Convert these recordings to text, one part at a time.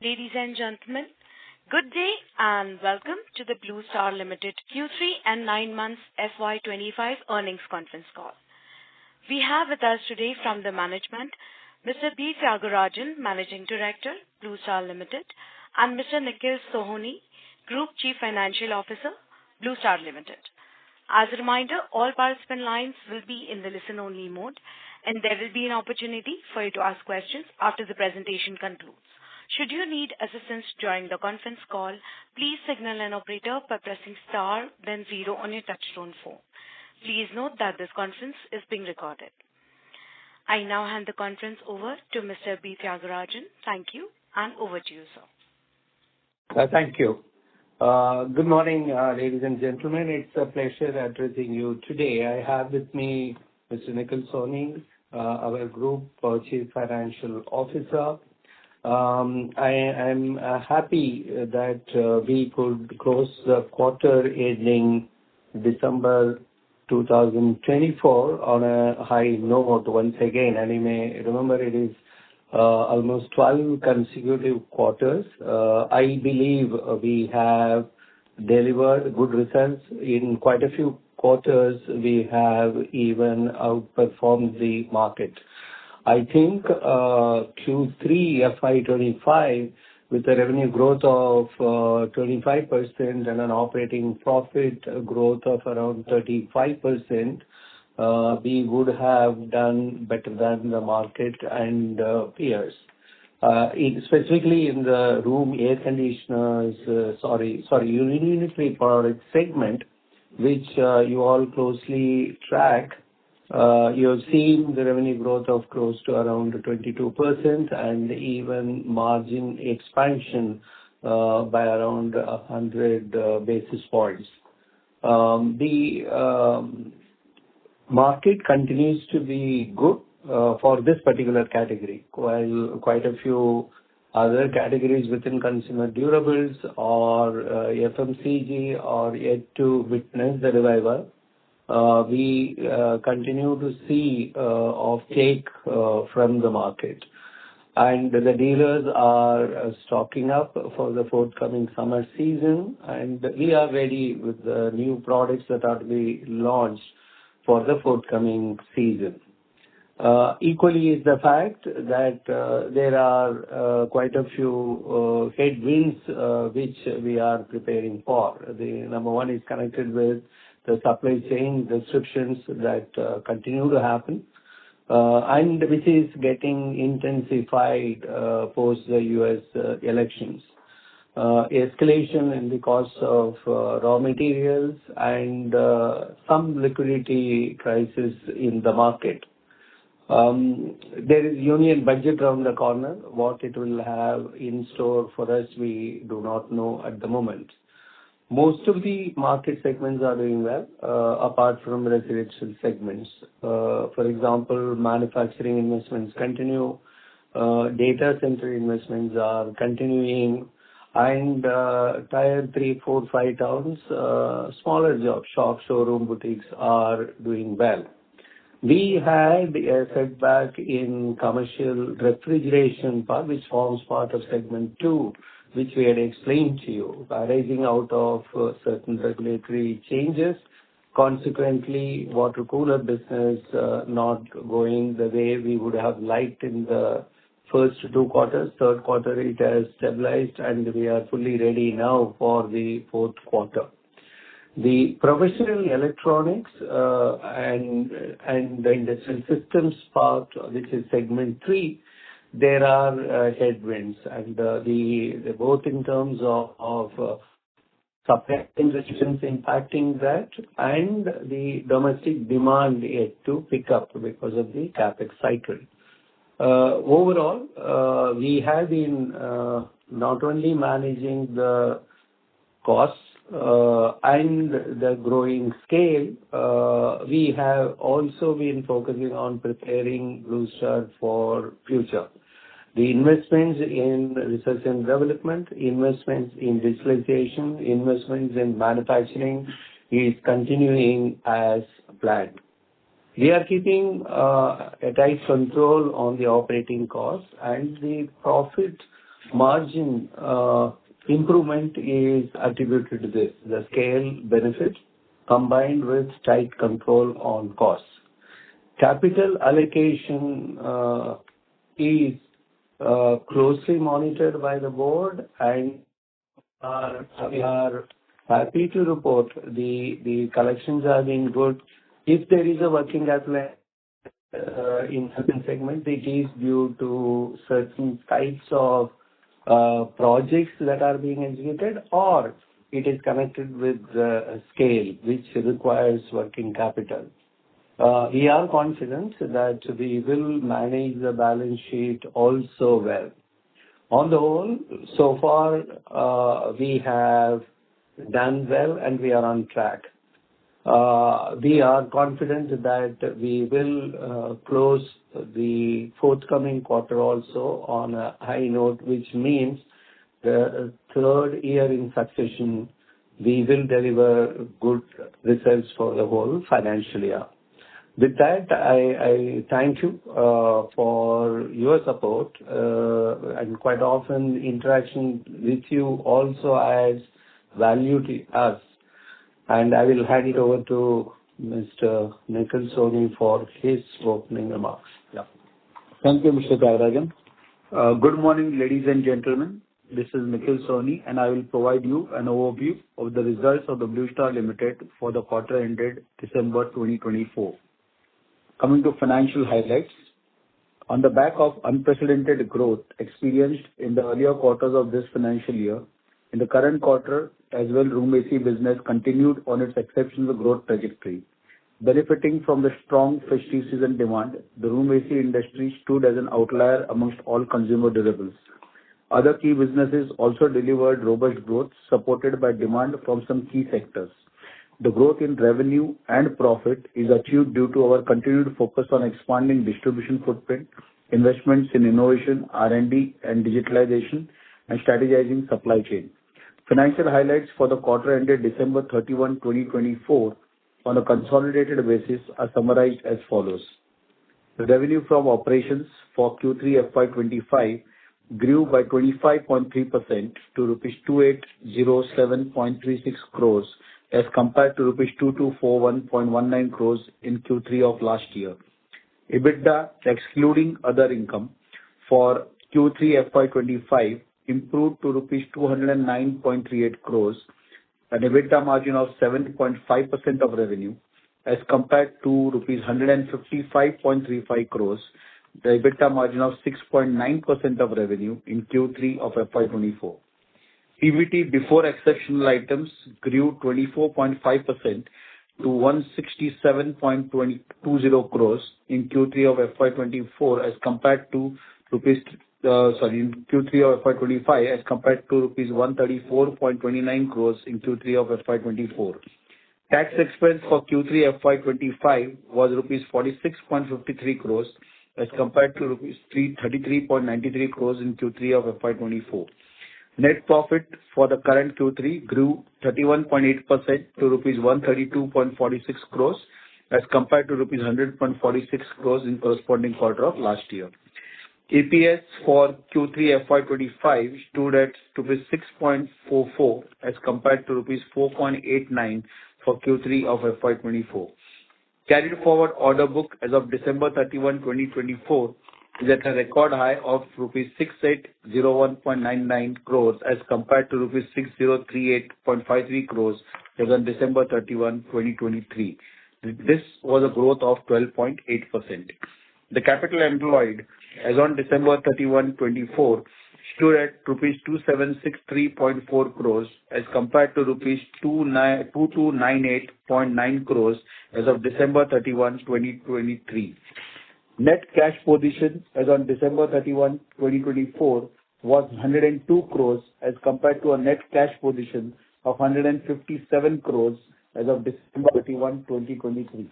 Ladies and gentlemen, good day and welcome to the Blue Star Limited Q3 and 9 months FY25 earnings conference call. We have with us today from the management, Mr. B. Thiagarajan, Managing Director, Blue Star Limited, and Mr. Nikhil Sohoni, Group Chief Financial Officer, Blue Star Limited. As a reminder, all participant lines will be in the listen-only mode, and there will be an opportunity for you to ask questions after the presentation concludes. Should you need assistance during the conference call, please signal an operator by pressing star, then 0 on your touchtone phone. Please note that this conference is being recorded. I now hand the conference over to Mr. B. Thiagarajan. Thank you, and over to you, sir. Thank you. Good morning, ladies and gentlemen. It's a pleasure addressing you today. I have with me Mr. Nikhil Sohoni, our Group Chief Financial Officer. I am happy that we could close the quarter ending December 2024 on a high note once again. And you may remember it is almost 12 consecutive quarters. I believe we have delivered good results in quite a few quarters. We have even outperformed the market. I think Q3 FY25 with a revenue growth of 25% and an operating profit growth of around 35%, we would have done better than the market and peers. Specifically in the room air conditioners, unitary product segment, which you all closely track. You have seen the revenue growth of close to around 22% and even margin expansion by around 100 basis points. The market continues to be good for this particular category, while quite a few other categories within consumer durables or FMCG are yet to witness the revival. We continue to see offtake from the market, and the dealers are stocking up for the forthcoming summer season, and we are ready with the new products that are to be launched for the forthcoming season. Equally is the fact that there are quite a few headwinds which we are preparing for. The number one is connected with the supply chain restrictions that continue to happen, and which is getting intensified post the U.S. elections. Escalation in the cost of raw materials and some liquidity crisis in the market. There is union budget around the corner. What it will have in store for us, we do not know at the moment. Most of the market segments are doing well, apart from residential segments. For example, manufacturing investments continue, data center investments are continuing, and tier 3, 4, 5 towns, smaller shops, showroom boutiques are doing well. We had a setback in commercial refrigeration part, which forms part of segment 2, which we had explained to you, arising out of certain regulatory changes. Consequently, water cooler business not going the way we would have liked in the first 2 quarters. Third quarter, it has stabilized, and we are fully ready now for the fourth quarter. The professional electronics and the industrial systems part, which is segment 3, there are headwinds, and both in terms of supply chain restrictions impacting that and the domestic demand yet to pick up because of the capex cycle. Overall, we have been not only managing the costs and the growing scale, we have also been focusing on preparing Blue Star for future. The investments in research and development, investments in digitalization, investments in manufacturing is continuing as planned. We are keeping a tight control on the operating costs, and the profit margin improvement is attributed to this, the scale benefit combined with tight control on costs. Capital allocation is closely monitored by the board, and we are happy to report the collections are being good. If there is a working capital in certain segments, it is due to certain types of projects that are being executed, or it is connected with scale, which requires working capital. We are confident that we will manage the balance sheet also well. On the whole, so far, we have done well and we are on track. We are confident that we will close the forthcoming quarter also on a high note, which means the third year in succession, we will deliver good results for the whole financial year. With that, I thank you for your support, and quite often interaction with you also adds value to us. And I will hand it over to Mr. Nikhil Soni for his opening remarks. Yeah. Thank you, Mr. Tyagarajan. Good morning, ladies and gentlemen. This is Nikhil Soni, and I will provide you an overview of the results of the Blue Star Limited for the quarter ended December 2024. Coming to financial highlights, on the back of unprecedented growth experienced in the earlier quarters of this financial year, in the current quarter as well, room AC business continued on its exceptional growth trajectory. Benefiting from the strong festive season demand, the room AC industry stood as an outlier amongst all consumer durables. Other key businesses also delivered robust growth supported by demand from some key sectors. The growth in revenue and profit is achieved due to our continued focus on expanding distribution footprint, investments in innovation, R&D and digitalization, and strategizing supply chain. Financial highlights for the quarter ended December 31, 2024 on a consolidated basis are summarized as follows. The revenue from operations for Q3 FY25 grew by 25.3% to rupees 2807.36 crores as compared to rupees 2241.19 crores in Q3 of last year. EBITDA, excluding other income, for Q3 FY25 improved to rupees 209.38 crores, an EBITDA margin of 7.5% of revenue, as compared to rupees 155.35 crores, the EBITDA margin of 6.9% of revenue in Q3 of FY24. PBT before exceptional items grew 24.5% to 167.20 crores in Q3 of FY24 as compared to in Q3 of FY25 as compared to rupees 134.29 crores in Q3 of FY24. Tax expense for Q3 FY25 was rupees 46.53 crores as compared to rupees 33.93 crores in Q3 of FY24. Net profit for the current Q3 grew 31.8% to rupees 132.46 crores as compared to rupees 100.46 crores in corresponding quarter of last year. EPS for Q3 FY25 stood at rupees 6.44 as compared to rupees 4.89 for Q3 of FY24. Carried forward order book as of December 31, 2024 is at a record high of rupees 6801.99 crores as compared to rupees 6038.53 crores as on December 31, 2023. This was a growth of 12.8%. The capital employed as on December 31, 24 stood at rupees 2763.4 crores as compared to rupees 2298.9 crores as of December 31, 2023. Net cash position as on December 31, 2024 was 102 crores as compared to a net cash position of 157 crores as of December 31, 2023.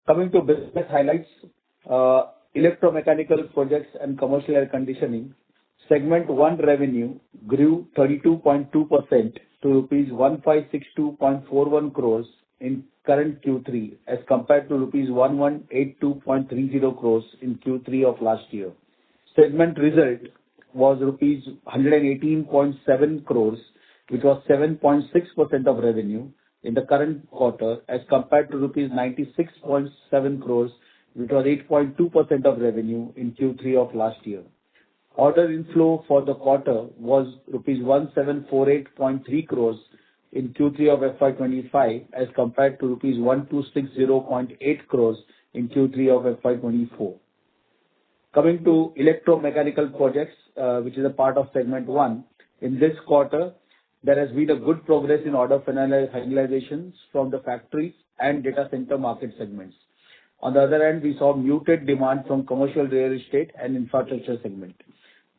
Coming to business highlights, electromechanical projects and commercial air conditioning, segment 1 revenue grew 32.2% to rupees 1562.41 crores in current Q3 as compared to rupees 1182.30 crores in Q3 of last year. Segment result was rupees 118.7 crores, which was 7.6% of revenue in the current quarter, as compared to rupees 96.7 crores, which was 8.2% of revenue in Q3 of last year. Order inflow for the quarter was rupees 1748.3 crores in Q3 of FY25, as compared to rupees 1260.8 crores in Q3 of FY24. Coming to electromechanical projects, which is a part of segment 1, in this quarter, there has been a good progress in order finalizations from the factories and data center market segments. On the other hand, we saw muted demand from commercial real estate and infrastructure segment.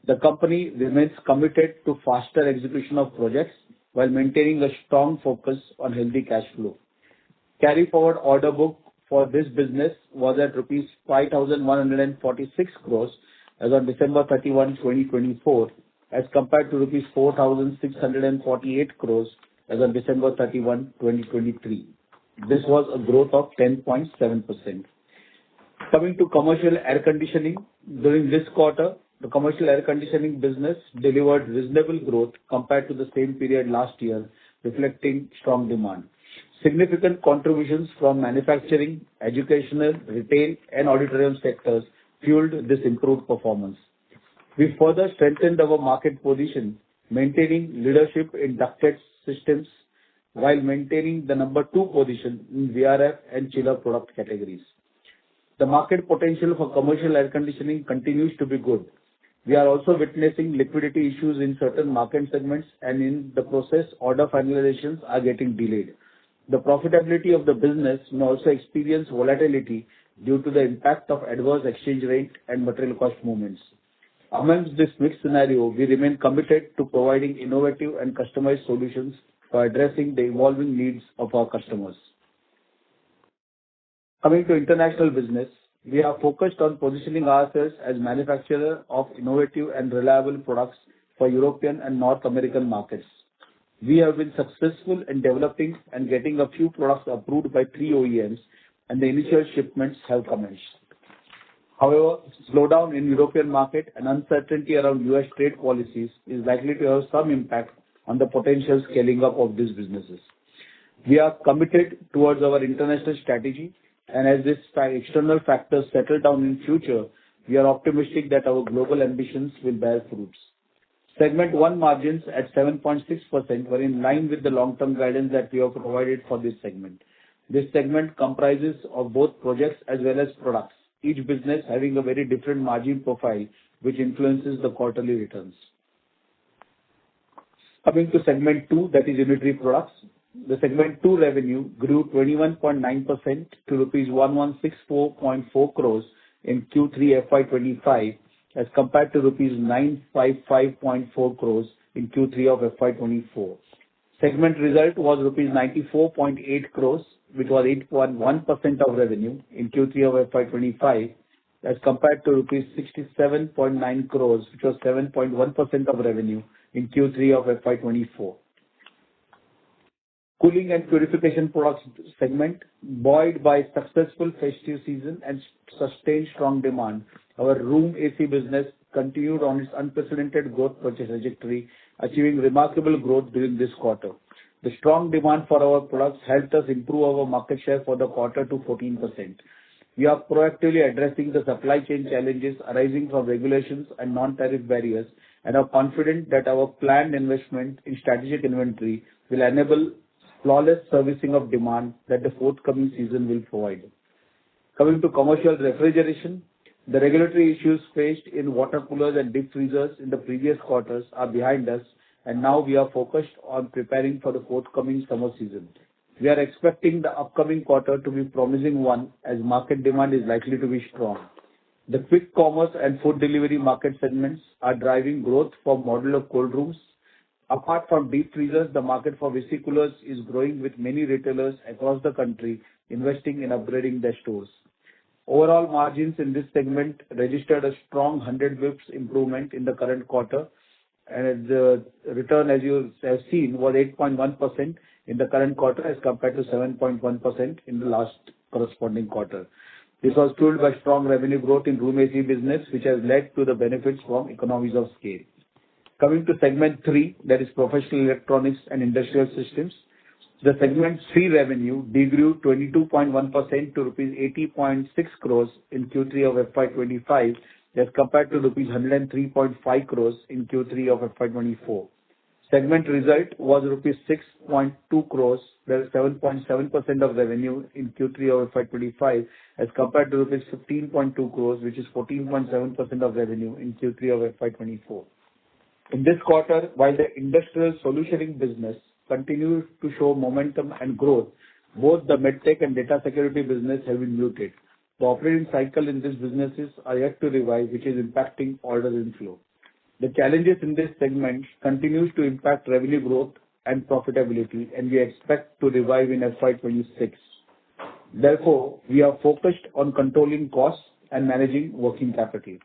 The company remains committed to faster execution of projects while maintaining a strong focus on healthy cash flow. Carry forward order book for this business was at rupees 5,146 crores as on December 31, 2024, as compared to rupees 4,648 crores as on December 31, 2023. This was a growth of 10.7%. Coming to commercial air conditioning, during this quarter, the commercial air conditioning business delivered reasonable growth compared to the same period last year, reflecting strong demand. Significant contributions from manufacturing, educational, retail, and auditorium sectors fueled this improved performance. We further strengthened our market position, maintaining leadership in ducted systems while maintaining the number 2 position in VRF and chiller product categories. The market potential for commercial air conditioning continues to be good. We are also witnessing liquidity issues in certain market segments, and in the process, order finalizations are getting delayed. The profitability of the business may also experience volatility due to the impact of adverse exchange rate and material cost movements. Amongst this mixed scenario, we remain committed to providing innovative and customized solutions for addressing the evolving needs of our customers. Coming to international business, we are focused on positioning ourselves as manufacturer of innovative and reliable products for European and North American markets. We have been successful in developing and getting a few products approved by 3 OEMs, and the initial shipments have commenced. However, slowdown in European market and uncertainty around US trade policies is likely to have some impact on the potential scaling up of these businesses. We are committed towards our international strategy, and as these external factors settle down in future, we are optimistic that our global ambitions will bear fruits. Segment 1 margins at 7.6% were in line with the long-term guidance that we have provided for this segment. This segment comprises of both projects as well as products, each business having a very different margin profile, which influences the quarterly returns. Coming to segment 2, that is unitary products. The segment 2 revenue grew 21.9% to rupees 1164.4 crores in Q3 FY25 as compared to rupees 955.4 crores in Q3 of FY24. Segment result was rupees 94.8 crores, which was 8.1% of revenue in Q3 of FY25 as compared to rupees 67.9 crores, which was 7.1% of revenue in Q3 of FY24. Cooling and purification products segment, buoyed by successful festive season and sustained strong demand, our room AC business continued on its unprecedented growth trajectory, achieving remarkable growth during this quarter. The strong demand for our products helped us improve our market share for the quarter to 14%. We are proactively addressing the supply chain challenges arising from regulations and non-tariff barriers, and are confident that our planned investment in strategic inventory will enable flawless servicing of demand that the forthcoming season will provide. Coming to commercial refrigeration, the regulatory issues faced in water coolers and deep freezers in the previous quarters are behind us, and now we are focused on preparing for the forthcoming summer season. We are expecting the upcoming quarter to be a promising one, as market demand is likely to be strong. The quick commerce and food delivery market segments are driving growth for modular cold rooms. Apart from deep freezers, the market for VC coolers is growing, with many retailers across the country investing in upgrading their stores. Overall margins in this segment registered a strong 100 basis points improvement in the current quarter, and the return, as you have seen, was 8.1% in the current quarter as compared to 7.1% in the last corresponding quarter. This was fueled by strong revenue growth in room AC business, which has led to the benefits from economies of scale. Coming to segment 3, that is professional electronics and industrial systems. The segment 3 revenue degrew 22.1% to rupees 80.6 crores in Q3 of FY25 as compared to rupees 103.5 crores in Q3 of FY24. Segment result was rupees 6.2 crores, that is 7.7% of revenue in Q3 of FY25 as compared to rupees 15.2 crores, which is 14.7% of revenue in Q3 of FY24. In this quarter, while the industrial solutioning business continues to show momentum and growth, both the medtech and data security business have been muted. The operating cycle in these businesses are yet to revive, which is impacting order inflow. The challenges in this segment continues to impact revenue growth and profitability, and we expect to revive in FY26. Therefore, we are focused on controlling costs and managing working capital.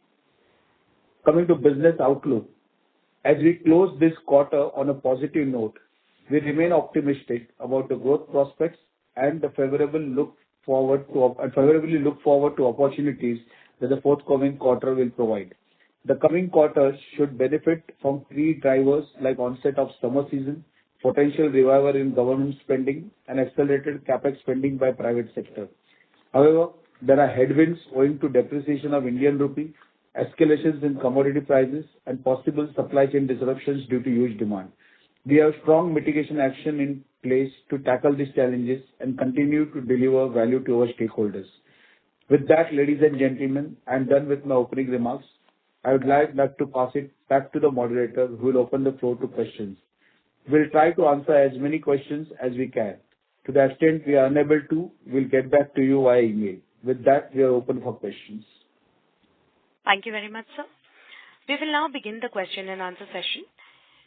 Coming to business outlook, as we close this quarter on a positive note, we remain optimistic about the growth prospects and favorably look forward to opportunities that the forthcoming quarter will provide. The coming quarters should benefit from 3 drivers like onset of summer season, potential revival in government spending, and accelerated capex spending by private sector. However, there are headwinds owing to depreciation of Indian rupee, escalations in commodity prices, and possible supply chain disruptions due to huge demand. We have strong mitigation action in place to tackle these challenges and continue to deliver value to our stakeholders. With that, ladies and gentlemen, I am done with my opening remarks. I would like to pass it back to the moderator who will open the floor to questions. We'll try to answer as many questions as we can. To the extent we are unable to, we'll get back to you via email. With that, we are open for questions. Thank you very much, sir. We will now begin the question and answer session.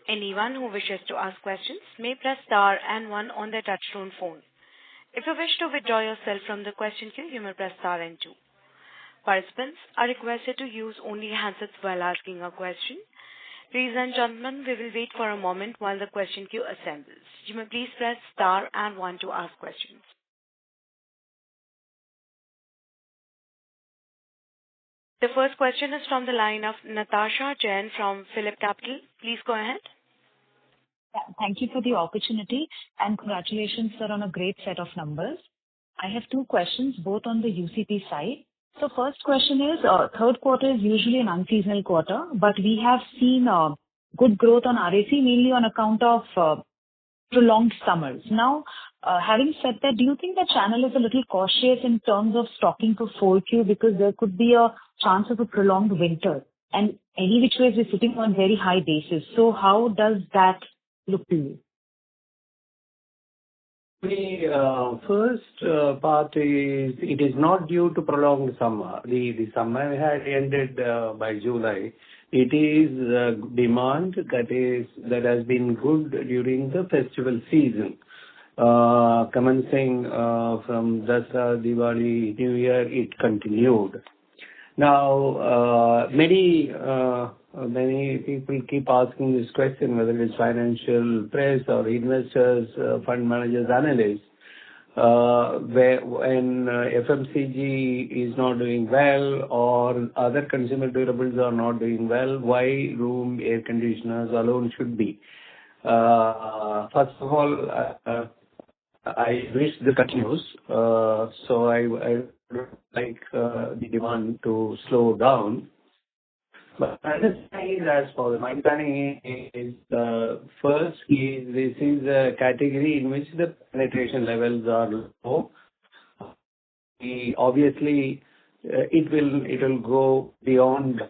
Anyone who wishes to ask questions may press star and 1 on their touchtone phone. If you wish to withdraw yourself from the question queue, you may press star and 2. Participants are requested to use only handsets while asking a question. Ladies and gentlemen, we will wait for a moment while the question queue assembles. You may please press star and 1 to ask questions. The first question is from the line of Natasha Jain from PhillipCapital. Please go ahead. Thank you for the opportunity and congratulations, sir, on a great set of numbers. I have 2 questions, both on the UCP side. So first question is, third quarter is usually an unseasonal quarter, but we have seen good growth on RAC, mainly on account of prolonged summers. Now, having said that, do you think the channel is a little cautious in terms of stocking for 4Q because there could be a chance of a prolonged winter? And any which ways we're sitting on very high basis. So how does that look to you? The first part is it is not due to prolonged summer. The summer had ended by July. It is demand that has been good during the festival season. Commencing from Dasara, Diwali, New Year, it continued. Now, many people keep asking this question, whether it's financial press or investors, fund managers, analysts, when FMCG is not doing well or other consumer durables are not doing well, why room air conditioners alone should be. First of all, I wish this continues, so I would like the demand to slow down. But as for my planning is first is this is a category in which the penetration levels are low. Obviously, it will go beyond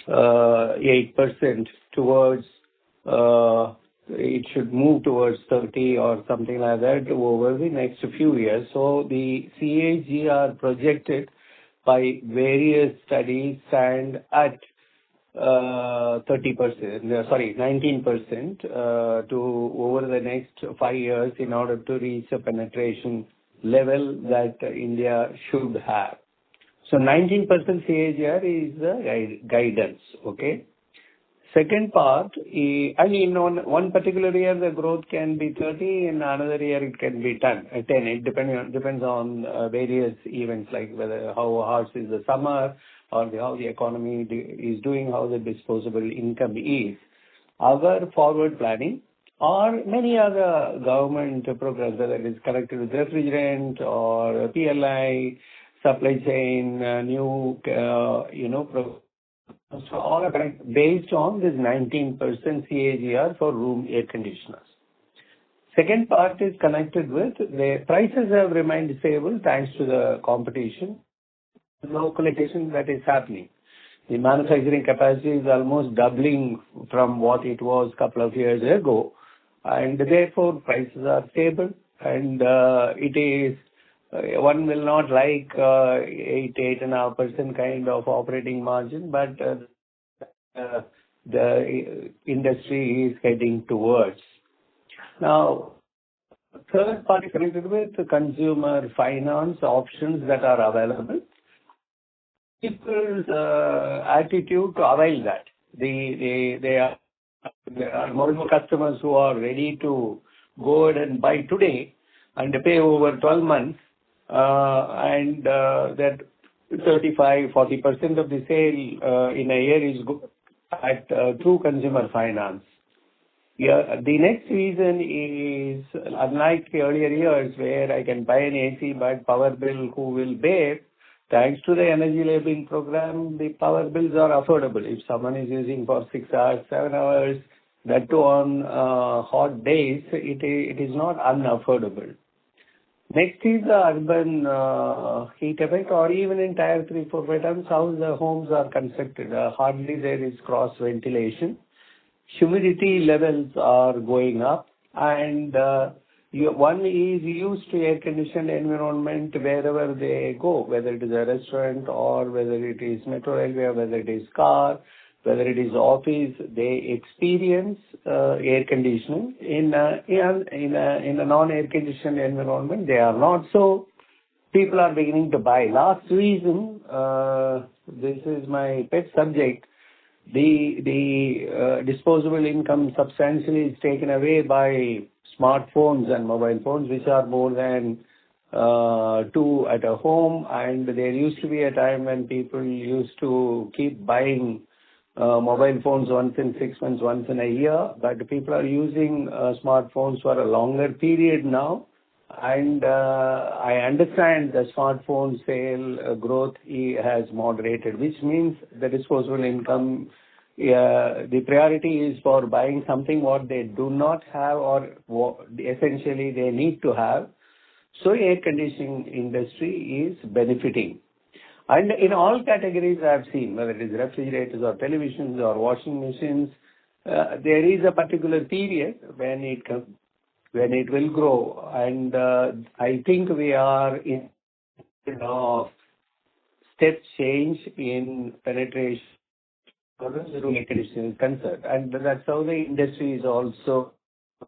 8% towards. It should move towards 30 or something like that over the next few years. So the CAGR projected by various studies stand at 19% to over the next 5 years in order to reach a penetration level that India should have. So 19% CAGR is the guidance, okay? Second part, I mean, on one particular year, the growth can be 30, in another year it can be 10. It depends on various events, like whether how harsh is the summer or how the economy is doing, how the disposable income is. Our forward planning or many other government programs, whether it is connected with refrigerant or PLI, supply chain, new, so all are based on this 19% CAGR for room air conditioners. Second part is connected with the prices have remained stable thanks to the competition, localization that is happening. The manufacturing capacity is almost doubling from what it was a couple of years ago, and therefore prices are stable, and it is one will not like 8.5% kind of operating margin, but the industry is heading towards. Now, third part is connected with the consumer finance options that are available. People's attitude to avail that. There are more and more customers who are ready to go ahead and buy today and pay over 12 months, and that 35-40% of the sale in a year is through consumer finance. Yeah, the next reason is, unlike the earlier years where I can buy an AC but power bill who will bear, thanks to the energy labeling program, the power bills are affordable. If someone is using for 6 hours, 7 hours, that too on hot days, it is not unaffordable. Next is the urban heat effect, or even in tier 3, 4, 5 times how the homes are constructed. Hardly there is cross ventilation. Humidity levels are going up, and one is used to air conditioned environment wherever they go, whether it is a restaurant or whether it is metro railway, whether it is car, whether it is office. They experience air conditioning in a non-air conditioned environment. They are not. So people are beginning to buy. Last reason, this is my pet subject. The disposable income substantially is taken away by smartphones and mobile phones, which are more than 2 at a home. And there used to be a time when people used to keep buying mobile phones once in 6 months, once in a year. But people are using smartphones for a longer period now. And I understand the smartphone sale growth has moderated, which means the disposable income, the priority is for buying something what they do not have or essentially they need to have. So air conditioning industry is benefiting. And in all categories I have seen, whether it is refrigerators or televisions or washing machines, there is a particular period when it will grow, and I think we are in step change in penetration as far as air conditioning is concerned, and that's how the industry is also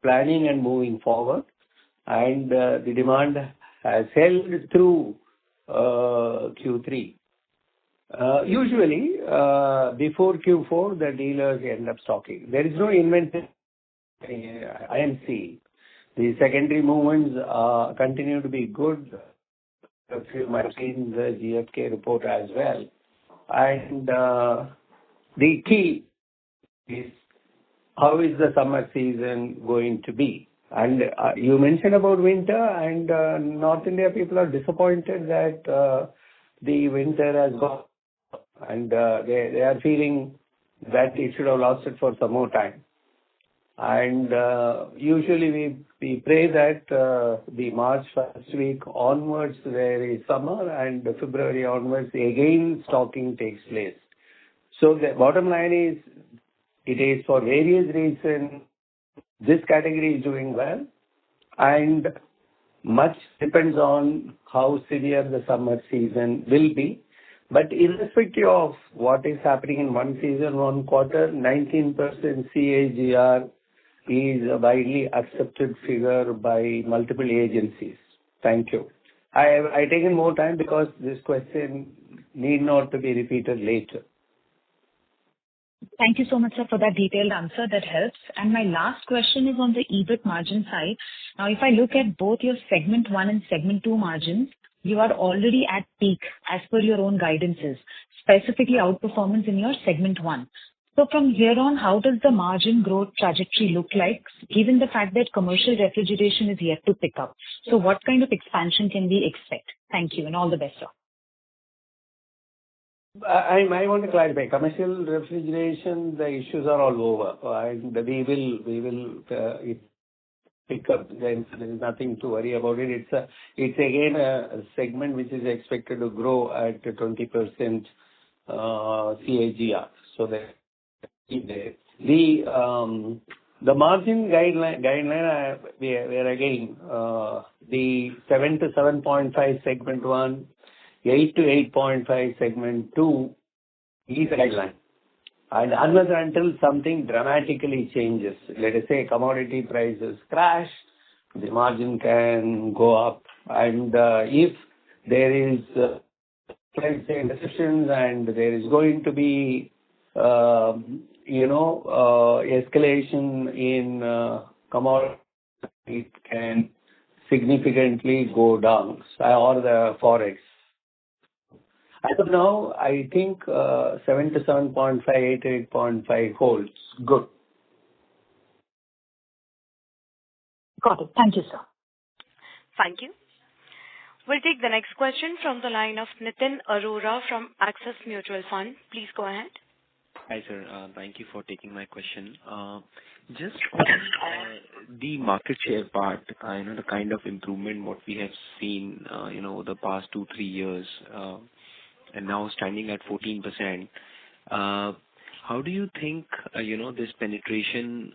planning and moving forward, and the demand has held through Q3. Usually, before Q4, the dealers end up stocking. There is no inventory. I am seeing. The secondary movements continue to be good. You might have seen the GFK report as well. And the key is how is the summer season going to be? And you mentioned about winter, and North India people are disappointed that the winter has gone, and they are feeling that it should have lasted for some more time. And usually we pray that the March first week onwards there is summer, and February onwards again stocking takes place. So the bottom line is, it is for various reasons this category is doing well, and much depends on how severe the summer season will be. But irrespective of what is happening in one season, one quarter, 19% CAGR is a widely accepted figure by multiple agencies. Thank you. I taken more time because this question need not to be repeated later. Thank you so much, sir, for that detailed answer. That helps. And my last question is on the EBIT margin side. Now, if I look at both your segment 1 and segment 2 margins, you are already at peak as per your own guidances, specifically outperformance in your segment 1. So from here on, how does the margin growth trajectory look like, given the fact that commercial refrigeration is yet to pick up? So what kind of expansion can we expect? Thank you, and all the best, sir. I want to clarify. Commercial refrigeration, the issues are all over. And we will pick up. There is nothing to worry about it. It's again a segment which is expected to grow at 20% CAGR. So that the margin guideline we are again the 7 to 7.5 segment 1, 8 to 8.5 segment 2 is a guideline. And unless until something dramatically changes, let us say commodity prices crash, the margin can go up. And if there is, let's say, recessions and there is going to be, escalation in commodity, it can significantly go down, or the forex. As of now, I think 7 to 7.5, 8 to 8.5 holds good. Got it. Thank you, sir. Thank you. We'll take the next question from the line of Nitin Arora from Axis Mutual Fund. Please go ahead. Hi, sir. Thank you for taking my question. Just on the market share part, the kind of improvement what we have seen, over the past 2-3 years, and now standing at 14%. How do you think, this penetration,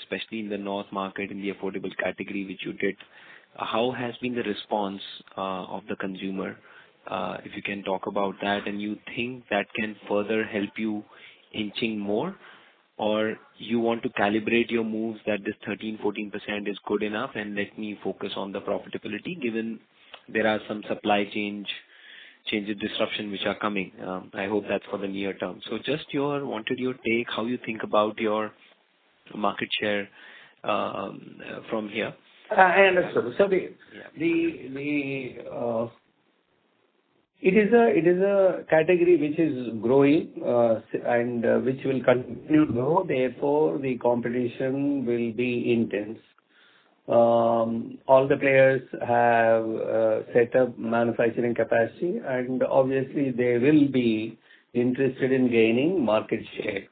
especially in the North market, in the affordable category which you did, how has been the response of the consumer? If you can talk about that, and you think that can further help you inching more, or you want to calibrate your moves that this 13-14% is good enough and let me focus on the profitability, given there are some supply changes, disruption which are coming. I hope that's for the near term. So just wanted your take, how you think about your market share from here. I understood. So it is a category which is growing and which will continue to grow. Therefore, the competition will be intense. All the players have set up manufacturing capacity, and obviously they will be interested in gaining market share.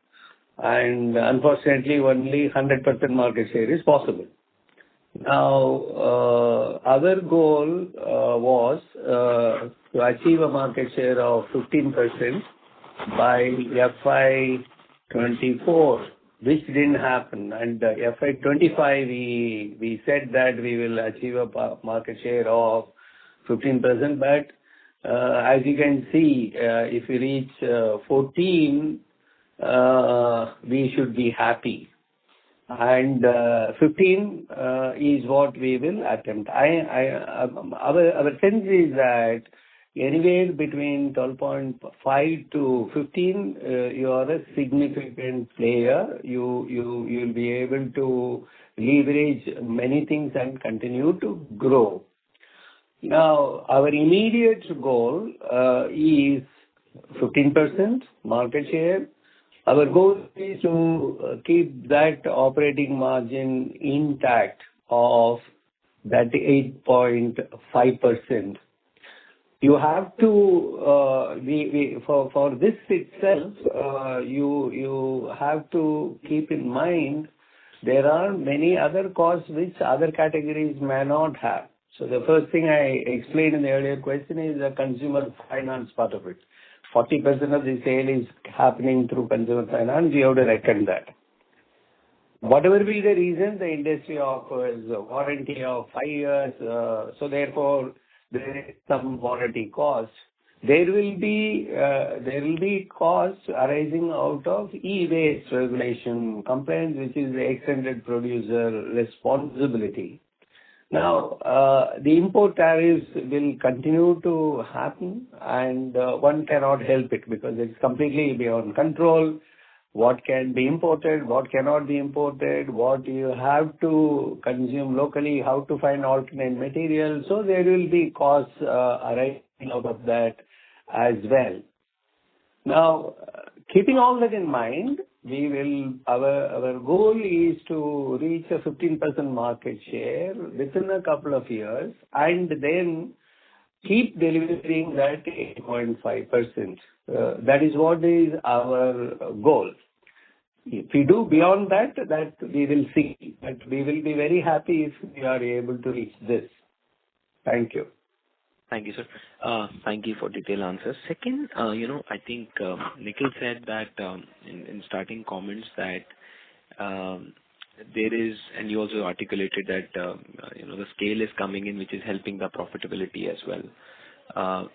And unfortunately, only 100% market share is possible. Now, our goal was to achieve a market share of 15% by FY24, which didn't happen. And FY25, we said that we will achieve a market share of 15%. But as you can see, if we reach 14, we should be happy. And 15 is what we will attempt. Our sense is that anywhere between 12.5 to 15, you are a significant player. You'll be able to leverage many things and continue to grow. Now, our immediate goal is 15% market share. Our goal is to keep that operating margin intact of that 8.5%. You have to, for this itself, you have to keep in mind there are many other costs which other categories may not have. So the first thing I explained in the earlier question is the consumer finance part of it. 40% of the sale is happening through consumer finance. You have to reckon that. Whatever be the reason, the industry offers a warranty of 5 years. So therefore, there is some warranty cost. There will be costs arising out of e-waste regulation compliance, which is the extended producer responsibility. Now, the import tariffs will continue to happen, and one cannot help it because it's completely beyond control. what can be imported, what cannot be imported, what you have to consume locally, how to find alternate materials. So there will be costs arising out of that as well. Now, keeping all that in mind, our goal is to reach a 15% market share within a couple of years, and then keep delivering that 8.5%. That is what is our goal. If we do beyond that we will see. But we will be very happy if we are able to reach this. Thank you. Thank you, sir. Thank you for detailed answers. Second, I think Nikhil said that in starting comments that there is, and you also articulated that the scale is coming in, which is helping the profitability as well.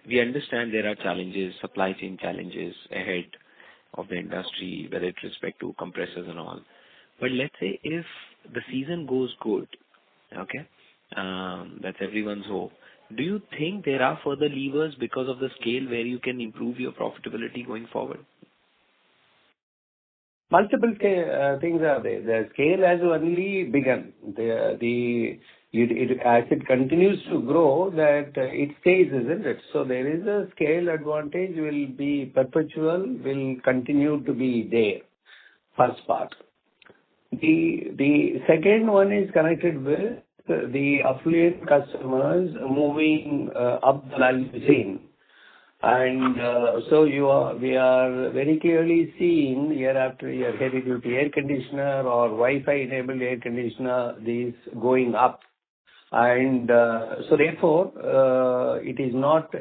We understand there are challenges, supply chain challenges ahead of the industry, whether it respect to compressors and all. But let's say if the season goes good, okay, that's everyone's hope. Do you think there are further levers because of the scale where you can improve your profitability going forward? Multiple things are there. The scale has only begun. As it continues to grow, that it stays, isn't it? So there is a scale advantage, will be perpetual, will continue to be there. First part. The second one is connected with the affluent customers moving up the value chain. And so we are very clearly seeing year after year heavy-duty air conditioner or Wi-Fi enabled air conditioner, these going up. And so therefore, it is not,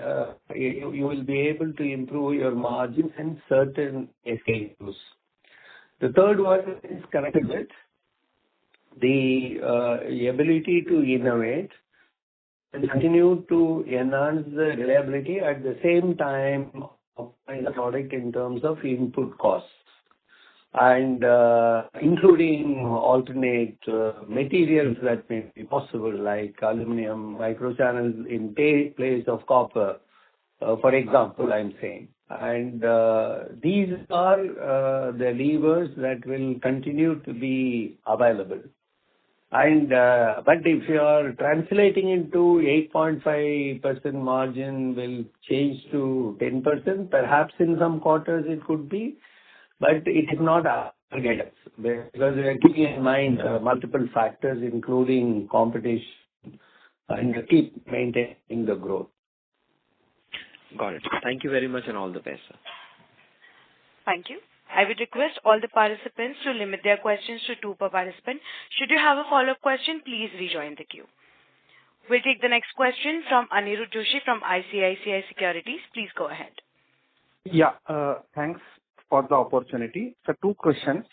you will be able to improve your margins in certain SKUs. The third one is connected with the ability to innovate and continue to enhance the reliability at the same time optimize the product in terms of input costs and including alternate materials that may be possible, like aluminum microchannels in place of copper, for example, I'm saying. And these are the levers that will continue to be available. And but if you are translating into 8.5% margin will change to 10%, perhaps in some quarters it could be, but it is not our guidance because we are keeping in mind multiple factors, including competition, and keep maintaining the growth. Got it. Thank you very much and all the best, sir. Thank you. I would request all the participants to limit their questions to 2 per participant. Should you have a follow-up question, please rejoin the queue. We'll take the next question from Anirudh Joshi from ICICI Securities. Please go ahead. Yeah, thanks for the opportunity. So 2 questions.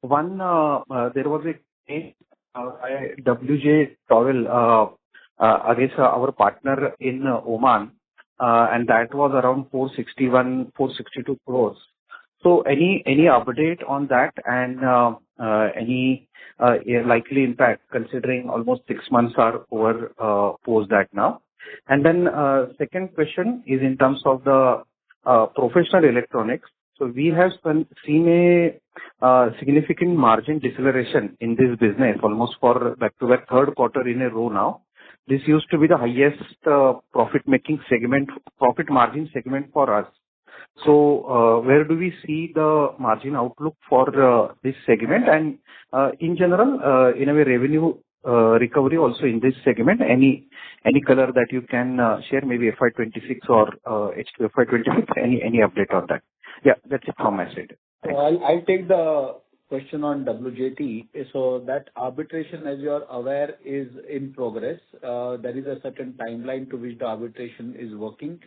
One, there was a WJ Towel against our partner in Oman, and that was around 462 crores. So any update on that and any likely impact considering almost 6 months are over post that now? And then second question is in terms of the professional electronics. So we have seen a significant margin deceleration in this business almost for back-to-back 3rd quarter in a row now. This used to be the highest profit margin segment for us. So where do we see the margin outlook for this segment and in general, in a way, revenue recovery also in this segment? Any color that you can share, maybe FY26 or H2 FY26? Any update on that? Yeah, that's it from my side. I'll take the question on WJT. So that arbitration, as you are aware, is in progress. There is a certain timeline to which the arbitration is working.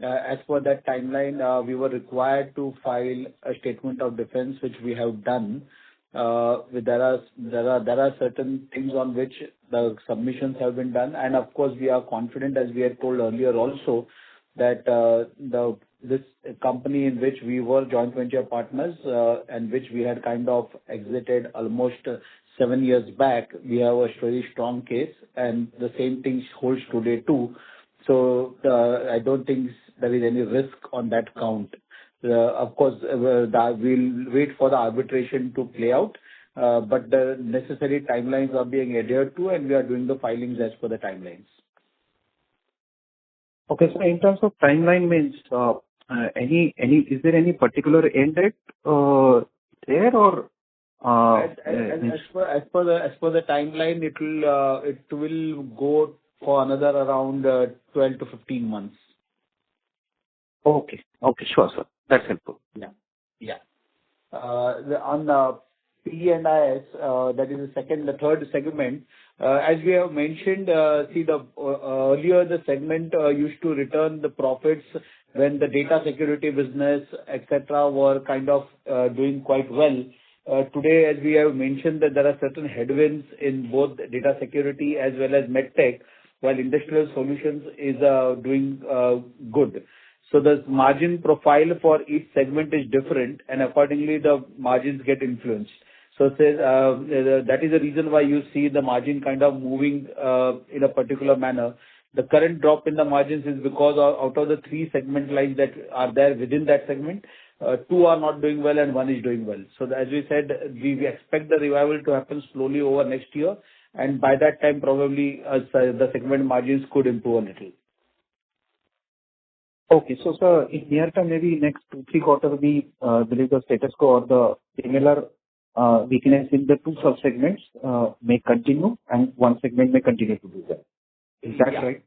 As per that timeline, we were required to file a statement of defense, which we have done. There are certain things on which the submissions have been done, and of course, we are confident, as we had told earlier also, that this company in which we were joint venture partners and which we had kind of exited almost 7 years back, we have a very strong case, and the same thing holds today too. So I don't think there is any risk on that count. Of course, we'll wait for the arbitration to play out, but the necessary timelines are being adhered to, and we are doing the filings as per the timelines. Okay. So in terms of timeline means, is there any particular end date there or? As per the timeline, it will go for another around 12 to 15 months. Okay. Okay. Sure, sir. That's helpful. Yeah. On P&IS, that is the third segment. As we have mentioned, earlier the segment used to return the profits when the data security business, etc., were kind of doing quite well. Today, as we have mentioned, that there are certain headwinds in both data security as well as medtech, while industrial solutions is doing good. So the margin profile for each segment is different, and accordingly, the margins get influenced. So that is the reason why you see the margin kind of moving in a particular manner. The current drop in the margins is because out of the three segment lines that are there within that segment, two are not doing well and one is doing well. So as we said, we expect the revival to happen slowly over next year, and by that time, probably the segment margins could improve a little. Okay. So, sir, in near term, maybe next 2-3 quarters, we believe the status quo or the similar weakness in the two sub-segments may continue, and one segment may continue to do that. Is that right?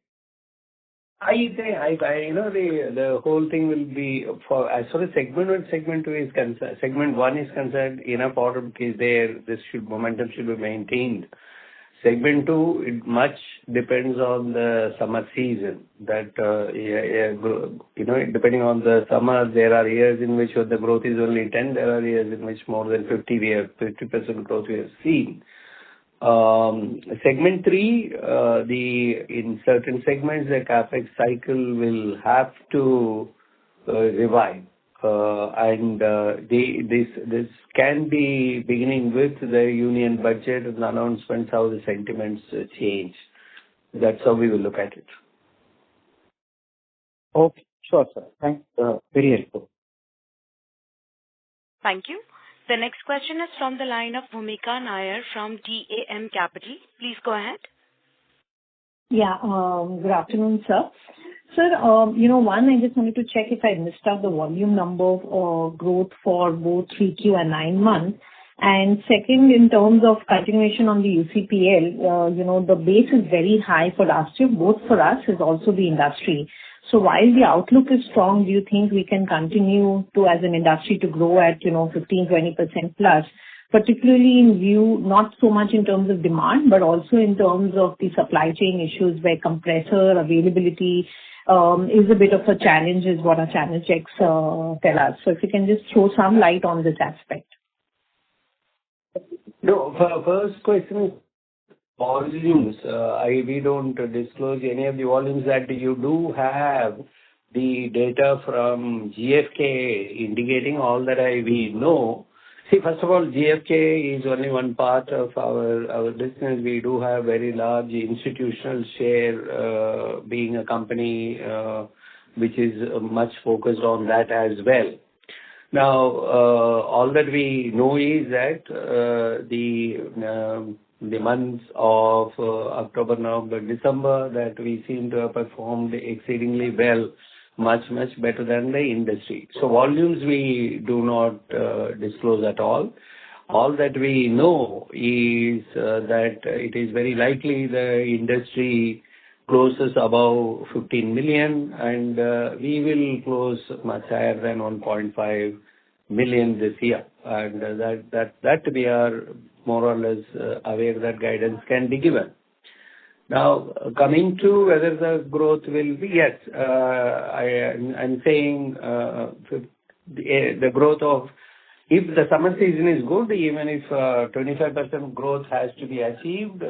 I say, the whole thing will be as far as segment 2 is concerned, segment 1 is concerned, enough order book is there, momentum should be maintained. Segment 2, it much depends on the summer season. That, depending on the summer, there are years in which the growth is only 10, there are years in which more than 50% growth we have seen. Segment 3, in certain segments, the capex cycle will have to revive. And this can be beginning with the union budget and the announcements, how the sentiments change. That's how we will look at it. Okay. Sure, sir. Thanks. Very helpful. Thank you. The next question is from the line of Bhumika Nair from DAM Capital. Please go ahead. Yeah. Good afternoon, sir. Sir, one, I just wanted to check if I missed out the volume number growth for both 3Q and 9 months. And second, in terms of continuation on the UCPL, the base is very high for last year, both for us as also the industry. So while the outlook is strong, do you think we can continue to, as an industry, to grow at, 15-20% plus, particularly in view, not so much in terms of demand, but also in terms of the supply chain issues where compressor availability is a bit of a challenge, is what our channel checks tell us. So if you can just throw some light on this aspect. No, first question is volumes. We don't disclose any of the volumes that you do have. The data from GfK indicating all that we know. See, first of all, GfK is only one part of our business. We do have very large institutional share, being a company which is much focused on that as well. Now, all that we know is that the months of October, November, December, that we seem to have performed exceedingly well, much better than the industry. So volumes we do not disclose at all. All that we know is that it is very likely the industry closes above 15 million, and we will close much higher than 1.5 million this year. And that we are more or less aware that guidance can be given. Now, coming to whether the growth will be, yes, I'm saying the growth of, if the summer season is good, even if 25% growth has to be achieved,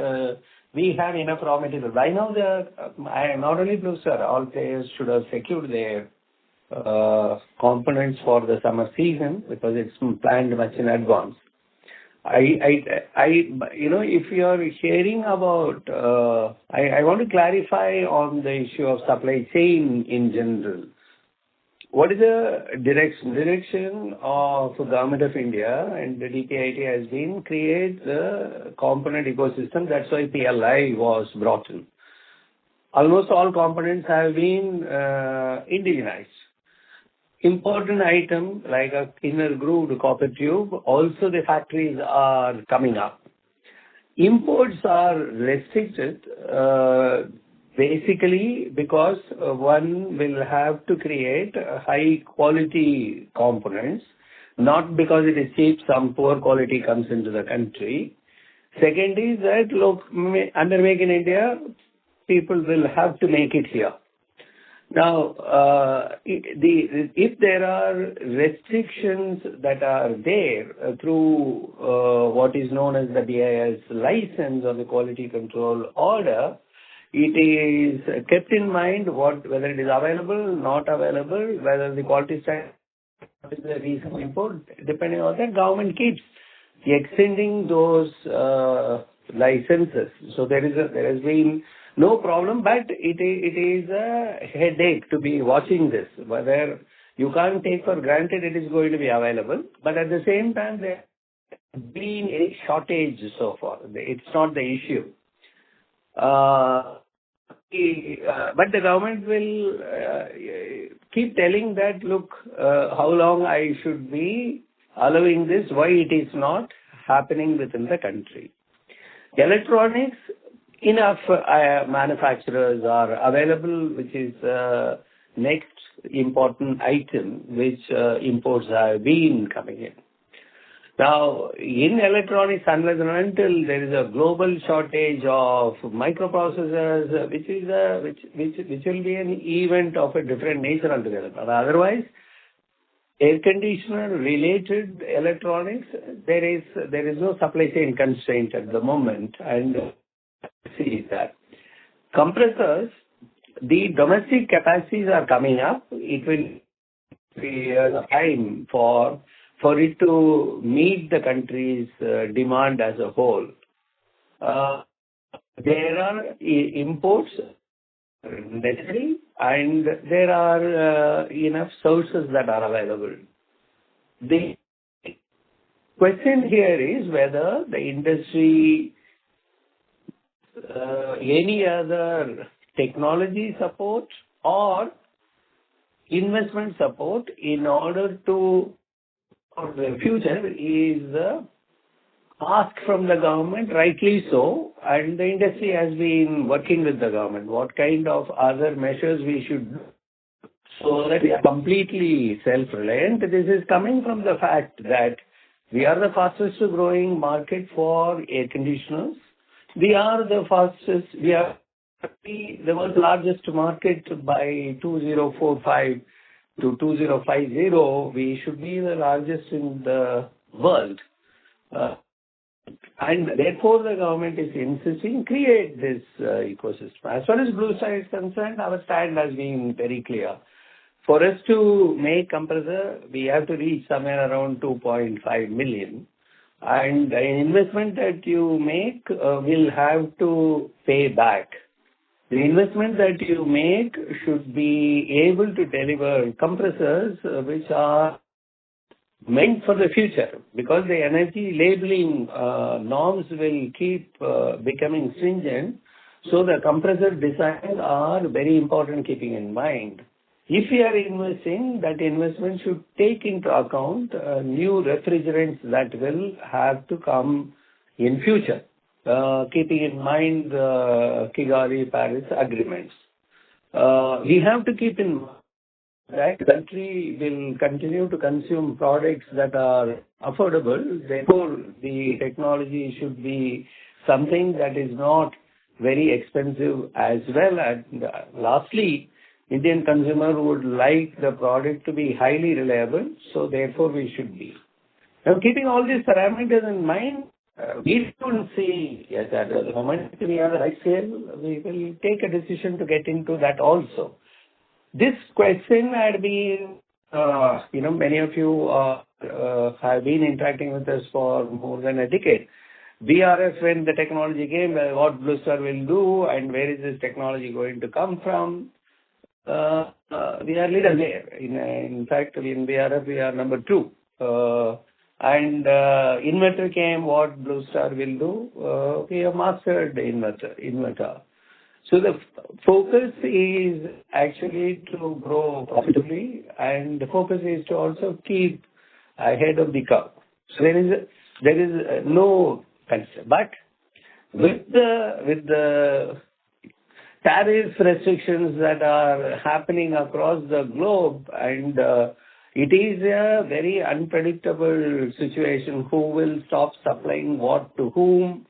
we have enough raw material. By now, not only Blue Star, all players should have secured their components for the summer season because it's planned much in advance. If you are hearing about, I want to clarify on the issue of supply chain in general. what is the direction? Direction of Government of India and the DPIT has been create the component ecosystem. That's why PLI was brought in. Almost all components have been indigenized. Important item like a inner grooved copper tube, also the factories are coming up. Imports are restricted basically because one will have to create high quality components, not because it is cheap, some poor quality comes into the country. Second is that, look, under Make in India, people will have to make it here. Now, if there are restrictions that are there through what is known as the BIS license or the quality control order, it is kept in mind whether it is available, not available, whether the quality standard is a reasonable import. Depending on that, government keeps extending those licenses. So there has been no problem, but it is a headache to be watching this, whether you can't take for granted it is going to be available, but at the same time there has been a shortage so far. It's not the issue. But the government will keep telling that, look, how long I should be allowing this, why it is not happening within the country. Electronics, enough manufacturers are available, which is next important item which imports have been coming in. Now, in electronics, unless and until there is a global shortage of microprocessors, which will be an event of a different nature altogether. But otherwise, air conditioner related electronics, there is no supply chain constraint at the moment, and see that. Compressors, the domestic capacities are coming up. It will be a time for it to meet the country's demand as a whole. There are imports necessary, and there are enough sources that are available. The question here is whether the industry any other technology support or investment support in order to, for the future, is asked from the government, rightly so, and the industry has been working with the government. What kind of other measures we should do so that we are completely self-reliant? This is coming from the fact that we are the fastest growing market for air conditioners. We are the world's largest market by 2045 to 2050. We should be the largest in the world. And therefore, the government is insisting create this ecosystem. As far as Blue Star is concerned, our stand has been very clear. For us to make compressor, we have to reach somewhere around 2.5 million. And the investment that you make will have to pay back. The investment that you make should be able to deliver compressors which are meant for the future, because the energy labeling norms will keep becoming stringent. So the compressor designs are very important, keeping in mind. If we are investing, that investment should take into account new refrigerants that will have to come in future, keeping in mind the Kigali Paris agreements. We have to keep in mind that the country will continue to consume products that are affordable. Therefore, the technology should be something that is not very expensive as well. And lastly, Indian consumer would like the product to be highly reliable, so therefore we should be. Now, keeping all these parameters in mind, we don't see yes, at the moment we are the right scale, we will take a decision to get into that also. This question had been, many of you have been interacting with us for more than a decade. BRF, when the technology came, what Blue Star will do and where is this technology going to come from? we are leader there. In fact, in BRF, we are number 2. And inverter came, what Blue Star will do, we have mastered the inverter. So the focus is actually to grow profitably, and the focus is to also keep ahead of the curve. So there is no concern. But with the tariff restrictions that are happening across the globe, and it is a very unpredictable situation. Who will stop supplying what to whom?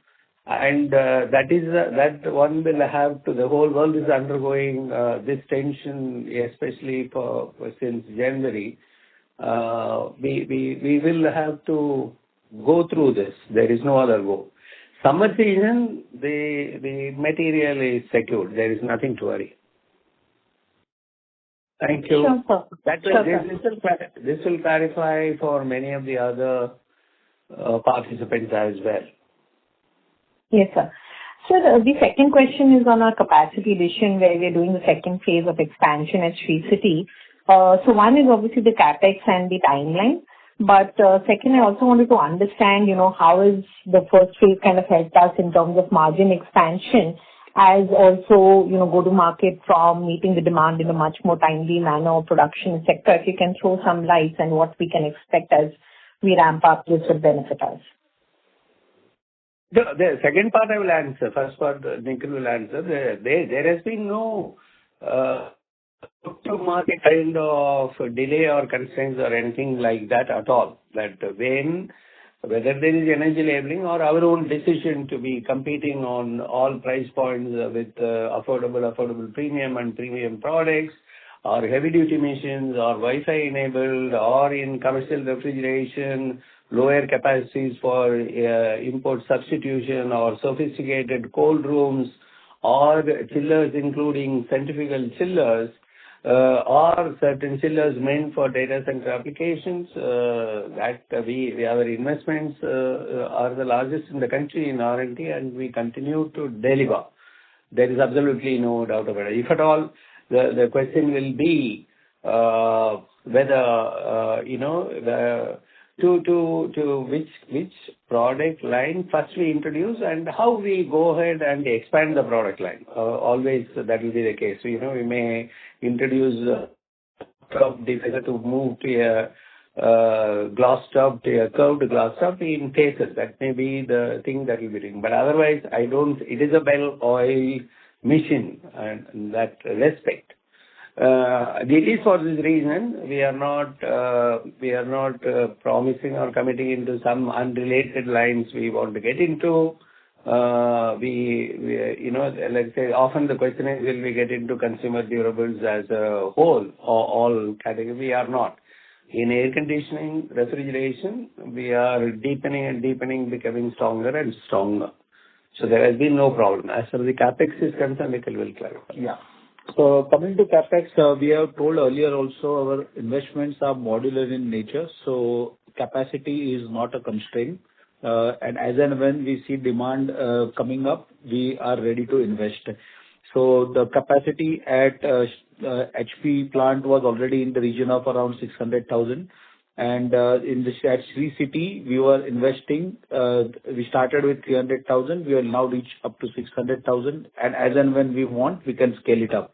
And that one will have to. The whole world is undergoing this tension, especially since January. We will have to go through this. There is no other go. Summer season, the material is secured. There is nothing to worry. Thank you. Sure, sir. This will clarify for many of the other participants as well. Yes, sir. Sir, the second question is on our capacity addition, where we are doing the second phase of expansion at Sri City. So one is obviously the capex and the timeline. But second, I also wanted to understand, how is the first phase kind of helped us in terms of margin expansion, as also, go to market from meeting the demand in a much more timely manner, production, etc. If you can throw some lights and what we can expect as we ramp up, this will benefit us. The second part I will answer. First part, Nikhil will answer. There has been no to market kind of delay or constraints or anything like that at all. That whether there is energy labeling or our own decision to be competing on all price points with affordable premium and premium products, or heavy duty machines, or Wi-Fi enabled, or in commercial refrigeration, lower capacities for import substitution, or sophisticated cold rooms, or chillers including centrifugal chillers, or certain chillers meant for data center applications, that our investments are the largest in the country in R&D, and we continue to deliver. There is absolutely no doubt about it. If at all, the question will be whether to which product line first we introduce and how we go ahead and expand the product line. Always that will be the case. We may introduce top diffuser to move to a glass top to a curved glass top in phases. That may be the thing that will be doing. But otherwise, it is a well-oiled machine in that respect. It is for this reason we are not promising or committing into some unrelated lines we want to get into. Let's say often the question is, will we get into consumer durables as a whole or all category? We are not. In air conditioning, refrigeration, we are deepening, becoming stronger and stronger. So there has been no problem. As far as the capex is concerned, Nikhil will clarify. Yeah. So coming to capex, we have told earlier also our investments are modular in nature, so capacity is not a constraint. And as and when we see demand coming up, we are ready to invest. So the capacity at HP plant was already in the region of around 600,000. And at Sri City, we were investing. We started with 300,000. We will now reach up to 600,000. And as and when we want, we can scale it up.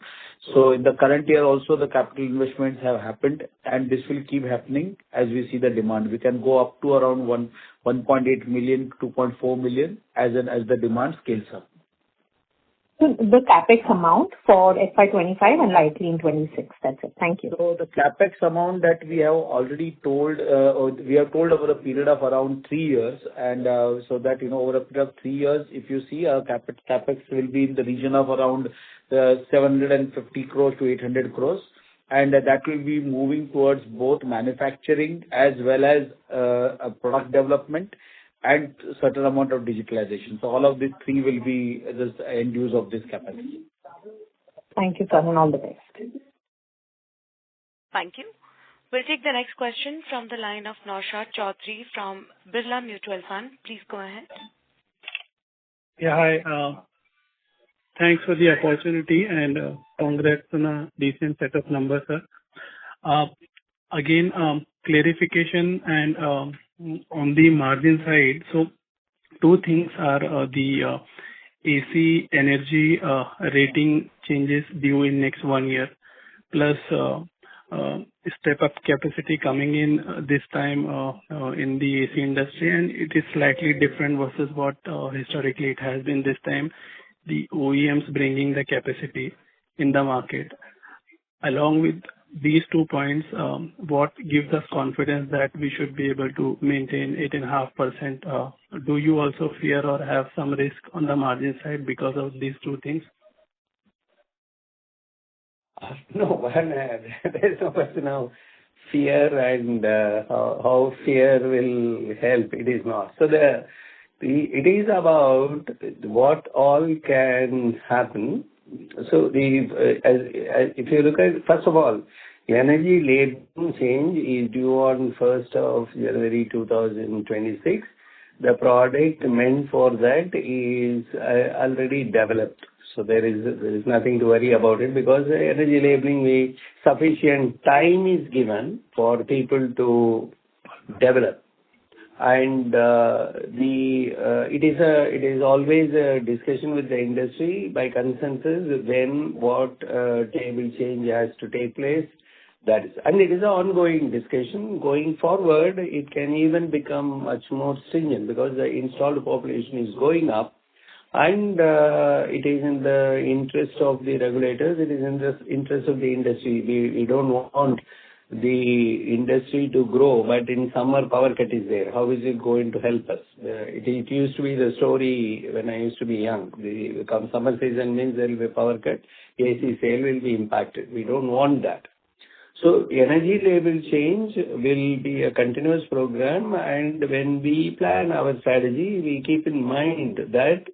So in the current year also, the capital investments have happened, and this will keep happening as we see the demand. We can go up to around 1.8 million, 2.4 million as the demand scales up. So the capex amount for FY25 and likely in 26. That's it. Thank you. So the capex amount that we have already told, we have told over a period of around 3 years, and so that over a period of 3 years, if you see our capex will be in the region of around 750 crores to 800 crores, and that will be moving towards both manufacturing as well as product development and certain amount of digitalization. So all of these three will be the end use of this capacity. Thank you, sir, and all the best. Thank you. We'll take the next question from the line of Naushad Chaudhary from Birla Mutual Fund. Please go ahead. Yeah, hi. Thanks for the opportunity and congrats on a decent set of numbers, sir. Again, clarification and on the margin side. So two things are the AC energy rating changes due in next 1 year, plus step up capacity coming in this time in the AC industry, and it is slightly different versus what historically it has been this time. The OEMs bringing the capacity in the market. Along with these 2 points, what gives us confidence that we should be able to maintain 8.5%? Do you also fear or have some risk on the margin side because of these two things? No, there's no question of fear and how fear will help. It is not. So it is about what all can happen. So if you look at, first of all, the energy labeling change is due on 1st of January 2026. The product meant for that is already developed. So there is nothing to worry about it, because the energy labeling, sufficient time is given for people to develop. And it is always a discussion with the industry by consensus when what table change has to take place. And it is an ongoing discussion. Going forward, it can even become much more stringent because the installed population is going up, and it is in the interest of the regulators. It is in the interest of the industry. We don't want the industry to grow, but in summer power cut is there. How is it going to help us? It used to be the story when I used to be young. Come summer season means there will be a power cut. AC sale will be impacted. We don't want that. So energy label change will be a continuous program, and when we plan our strategy, we keep in mind that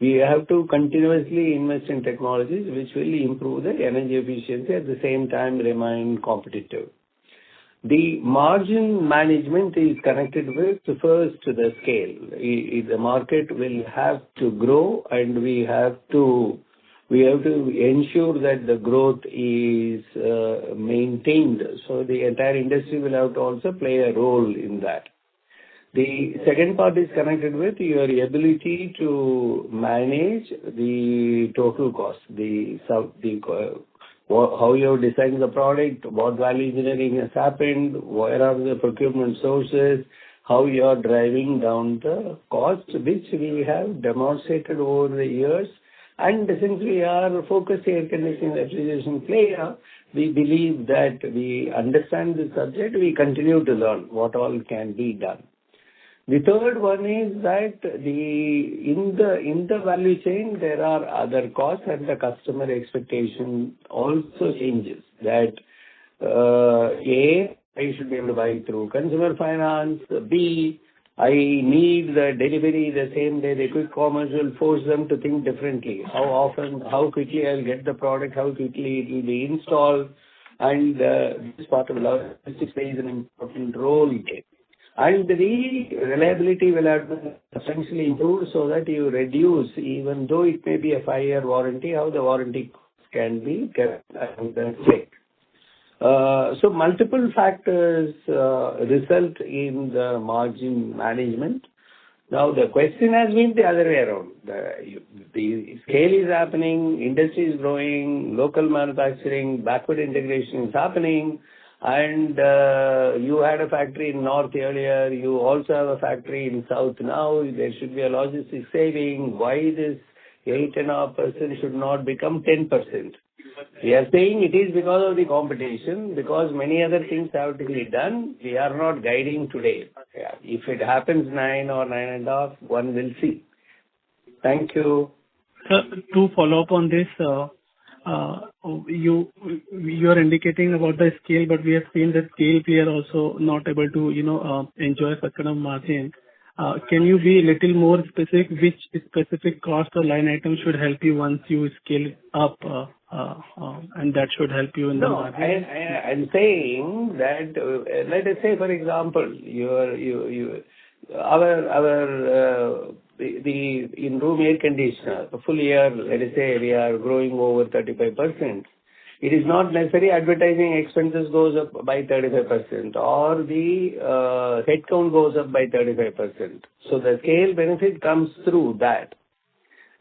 we have to continuously invest in technologies which will improve the energy efficiency, at the same time remain competitive. The margin management is connected with first the scale. The market will have to grow, and we have to ensure that the growth is maintained. So the entire industry will have to also play a role in that. The second part is connected with your ability to manage the total cost, how you have designed the product, what value engineering has happened, where are the procurement sources, how you are driving down the cost, which we have demonstrated over the years. And since we are a focused air conditioning refrigeration player, we believe that we understand the subject. We continue to learn what all can be done. The third one is that in the value chain, there are other costs, and the customer expectation also changes. That A, I should be able to buy through consumer finance. B, I need the delivery the same day. The quick commerce will force them to think differently. How often, how quickly I'll get the product, how quickly it will be installed, and this part of logistics plays an important role in it. And the reliability will have to essentially improve so that you reduce, even though it may be a 5-year warranty, how the warranty can be kept and checked. So multiple factors result in the margin management. Now the question has been the other way around. The scale is happening, industry is growing, local manufacturing, backward integration is happening, and you had a factory in north earlier, you also have a factory in south now. There should be a logistics saving. Why this 8.5% should not become 10%? We are saying it is because of the competition, because many other things have to be done. We are not guiding today. If it happens 9 or 9.5, one will see. Thank you. To follow up on this, you are indicating about the scale, but we have seen that scale player also not able to enjoy such kind of margin. Can you be a little more specific? Which specific cost or line item should help you once you scale up, and that should help you in the margin? I'm saying that let us say, for example, our in room air conditioner, the full year, let us say we are growing over 35%, it is not necessary advertising expenses goes up by 35% or the headcount goes up by 35%. So the scale benefit comes through that.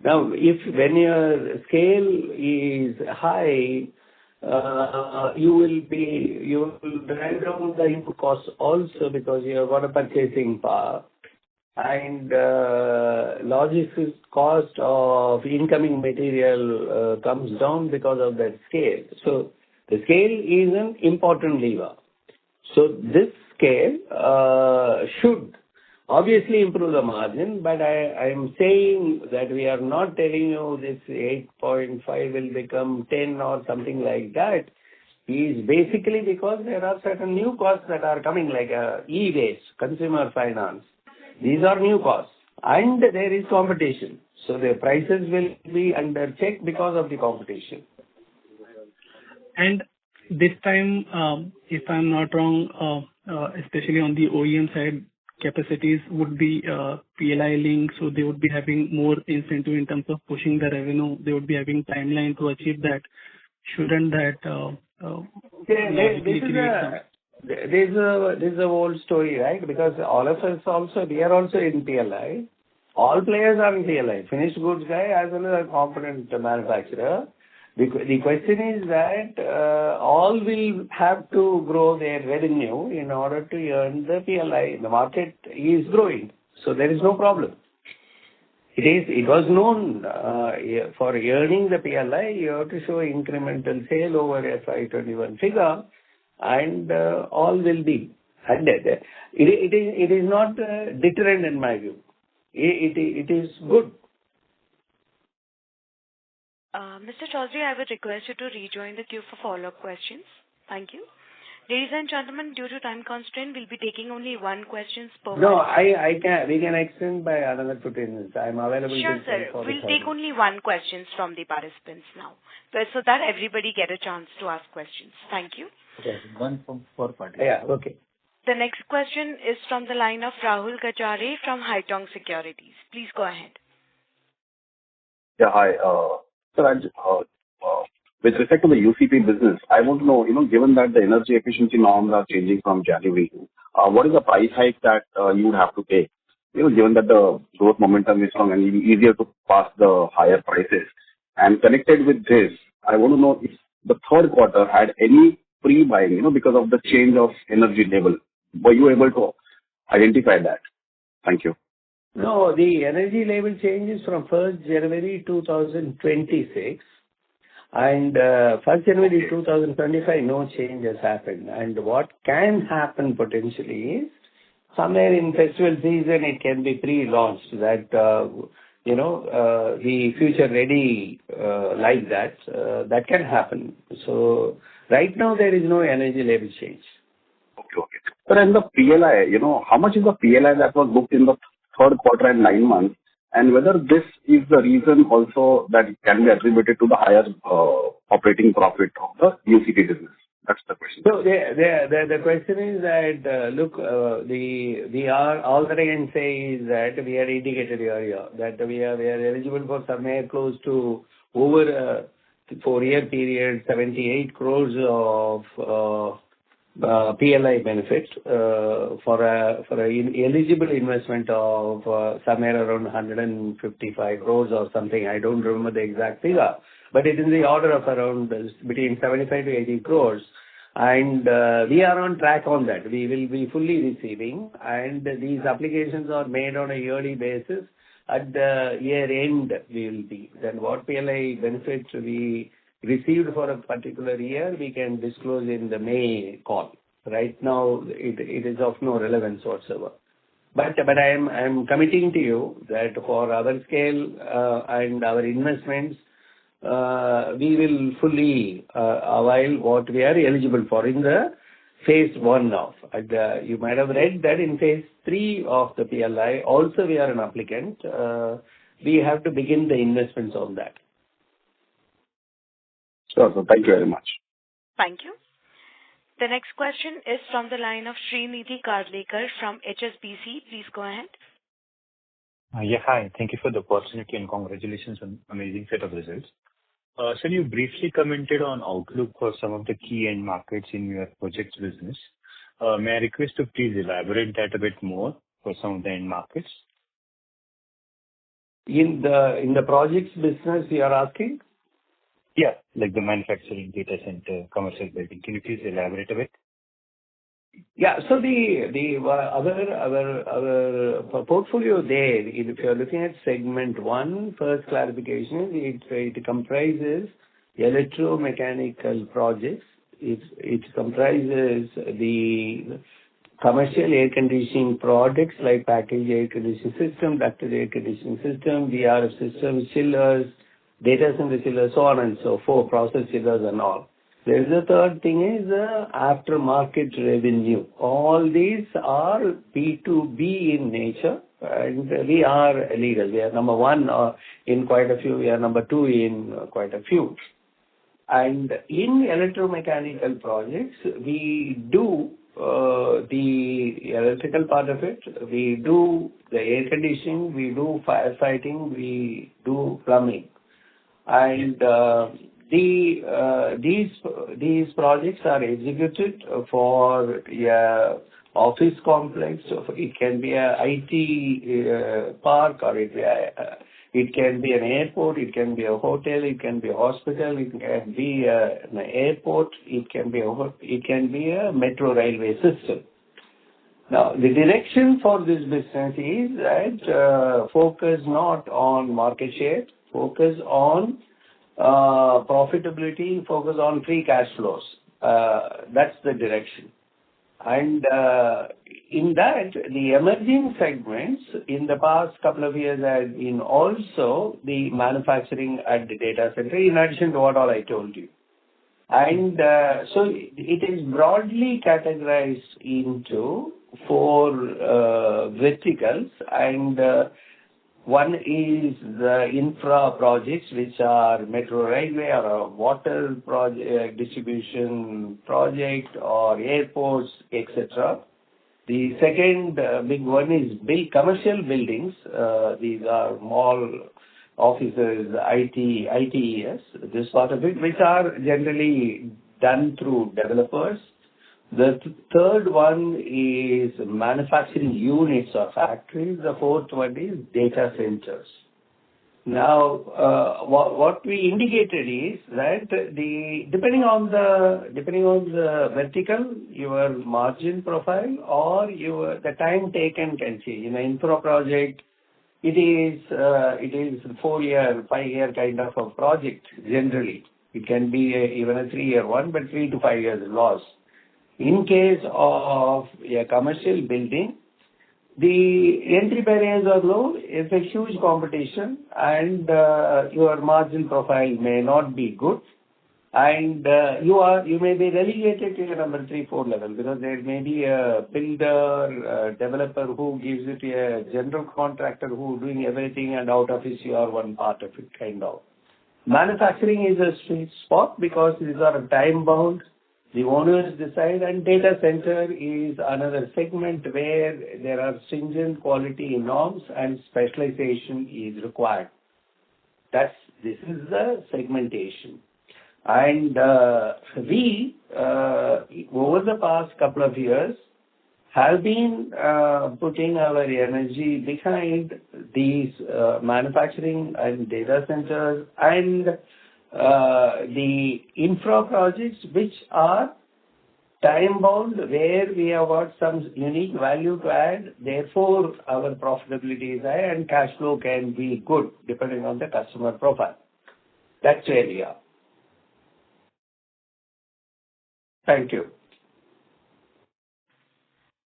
Now, if when your scale is high, you will drive down the input costs also because you have got a purchasing power and logistics cost of incoming material comes down because of that scale. So the scale is an important lever. So this scale should obviously improve the margin, but I am saying that we are not telling you this 8.5 will become 10 or something like that. Is basically because there are certain new costs that are coming like e-waste, consumer finance. These are new costs and there is competition. So the prices will be under check because of the competition. And this time, if I'm not wrong, especially on the OEM side, capacities would be PLI linked, so they would be having more incentive in terms of pushing the revenue. They would be having timeline to achieve that. Shouldn't that logically create some? This is a old story, right? Because all of us also, we are also in PLI. All players are in PLI. Finished goods guy as well as a component manufacturer. The question is that all will have to grow their revenue in order to earn the PLI. The market is growing, so there is no problem. It was known for earning the PLI, you have to show incremental sale over FY21 figure, and all will be handed. It is not deterrent in my view. It is good. Mr. Chaudhary, I would request you to rejoin the queue for follow-up questions. Thank you. Ladies and gentlemen, due to time constraint, we'll be taking only one question per No, participant. we can extend by another 15 minutes. I'm available. Sure, sir. We'll take only one question from the participants now, so that everybody get a chance to ask questions. Thank you. Okay. One from per party. Yeah, okay. The next question is from the line of Rahul Gajare from Haitong Securities. Please go ahead. Yeah, hi. Sir, with respect to the UCP business, I want to know, given that the energy efficiency norms are changing from January, what is the price hike that you would have to take? Given that the growth momentum is strong and easier to pass the higher prices. And connected with this, I want to know if the third quarter had any pre-buying, because of the change of energy label. Were you able to identify that? Thank you. No, the energy label changes from 1st January 2026 and 1st January 2025, no change has happened. And what can happen potentially is somewhere in festival season, it can be pre-launched that, the future ready like that, that can happen. So right now there is no energy label change. Okay. But and the PLI, how much is the PLI that was booked in the third quarter and 9 months, and whether this is the reason also that it can be attributed to the higher operating profit of the UCP business? That's the question. So the question is that, look, we are, all that I can say is that we are indicated area, that we are eligible for somewhere close to over a 4-year period, 78 crores of PLI benefit for a eligible investment of somewhere around 155 crores or something. I don't remember the exact figure, but it is in the order of around between 75 to 80 crores. And we are on track on that. We will be fully receiving, and these applications are made on a yearly basis. At the year end, we will be. Then what PLI benefits we received for a particular year, we can disclose in the May call. Right now, it is of no relevance whatsoever. But I am committing to you that for our scale and our investments, we will fully avail what we are eligible for in the phase 1 of. You might have read that in phase 3 of the PLI, also we are an applicant. We have to begin the investments on that. Sure, so thank you very much. Thank you. The next question is from the line of Srinidhi Karlekar from HSBC. Please go ahead. Yeah, hi. Thank you for the opportunity and congratulations on amazing set of results. Sir, you briefly commented on outlook for some of the key end markets in your projects business. May I request to please elaborate that a bit more for some of the end markets? In the projects business, you are asking? Yeah, like the manufacturing, data center, commercial building. Can you please elaborate a bit? Yeah. So our portfolio there, if you're looking at segment one, first clarification, it comprises electromechanical projects. It comprises the commercial air conditioning products like packaged air conditioning system, ducted air conditioning system, VRF systems, chillers, data center chillers, so on and so forth, process chillers and all. There is a third thing is aftermarket revenue. All these are B2B in nature, and we are leaders. We are number one in quite a few. We are number two in quite a few. And in electromechanical projects, we do the electrical part of it. We do the air conditioning. We do firefighting. We do plumbing. And these projects are executed for office complex. It can be a IT park, or it can be an airport, it can be a hotel, it can be a hospital, it can be an airport, it can be a metro railway system. Now, the direction for this business is that focus not on market share, focus on profitability, focus on free cash flows. That's the direction. And in that, the emerging segments in the past couple of years have been also the manufacturing at the data center, in addition to what all I told you. And so it is broadly categorized into four verticals, and one is the infra projects, which are metro railway or a water project, distribution project, or airports, etc. The second big one is commercial buildings. These are mall, offices, ITES, this part of it, which are generally done through developers. The third one is manufacturing units or factories. The fourth one is data centers. Now, what we indicated is that depending on the vertical, your margin profile or the time taken can change. In an infra project, it is 4-year, 5-year kind of a project generally. It can be even a 3-year one, but 3 to 5 years loss. In case of a commercial building, the entry barriers are low, it's a huge competition, and your margin profile may not be good, and you may be relegated to a number 3, 4 level, because there may be a builder, a developer who gives it to a general contractor who doing everything, and out of it you are one part of it, kind of. Manufacturing is a sweet spot because these are time bound. The owners decide, and data center is another segment where there are stringent quality norms and specialization is required. This is the segmentation. And we, over the past couple of years, have been putting our energy behind these manufacturing and data centers and the infra projects, which are time-bound, where we have got some unique value to add. Therefore, our profitability is high and cash flow can be good depending on the customer profile. That's where we are. Thank you.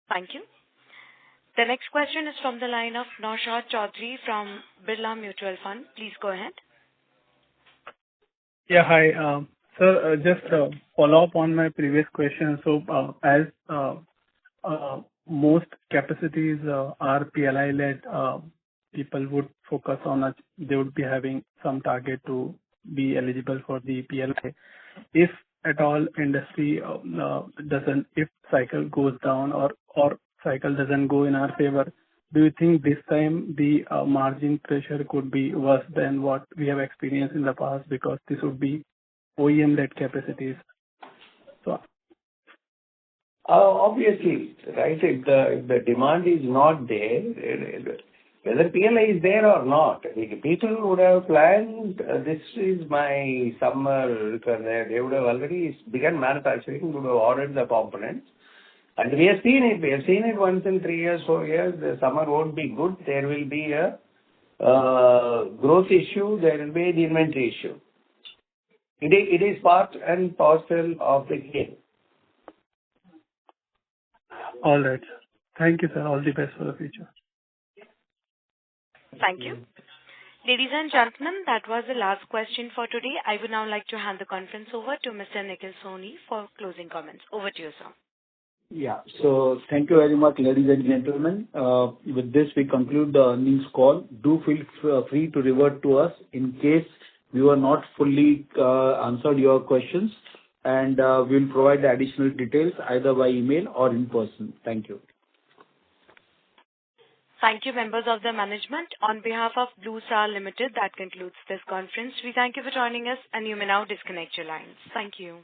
Thank you. The next question is from the line of Naushad Chaudhary from Birla Mutual Fund. Please go ahead. Yeah, hi. Sir, just follow up on my previous question. So, as most capacities are PLI-led, people would focus on they would be having some target to be eligible for the PLI. If at all industry if cycle goes down or cycle doesn't go in our favor, do you think this time the margin pressure could be worse than what we have experienced in the past because this would be OEM-led capacities? So, Obviously, right, if the demand is not there, whether PLI is there or not, people would have planned, this is my summer, they would have already begun manufacturing, would have ordered the components. And we have seen it. We have seen it once in 3 years, 4 years. The summer won't be good. There will be a growth issue. There will be the inventory issue. It is part and parcel of the game. all right. Thank you, sir. All the best for the future. Thank you. Ladies and gentlemen, that was the last question for today. I would now like to hand the conference over to Mr. Nikhil Soni for closing comments. Over to you, sir. Yeah. So thank you very much, ladies and gentlemen. With this, we conclude the earnings call. Do feel free to revert to us in case we were not fully answered your questions, and we'll provide the additional details either by email or in person. Thank you. Thank you, members of the management. On behalf of Blue Star Limited, that concludes this conference. We thank you for joining us, and you may now disconnect your lines. Thank you.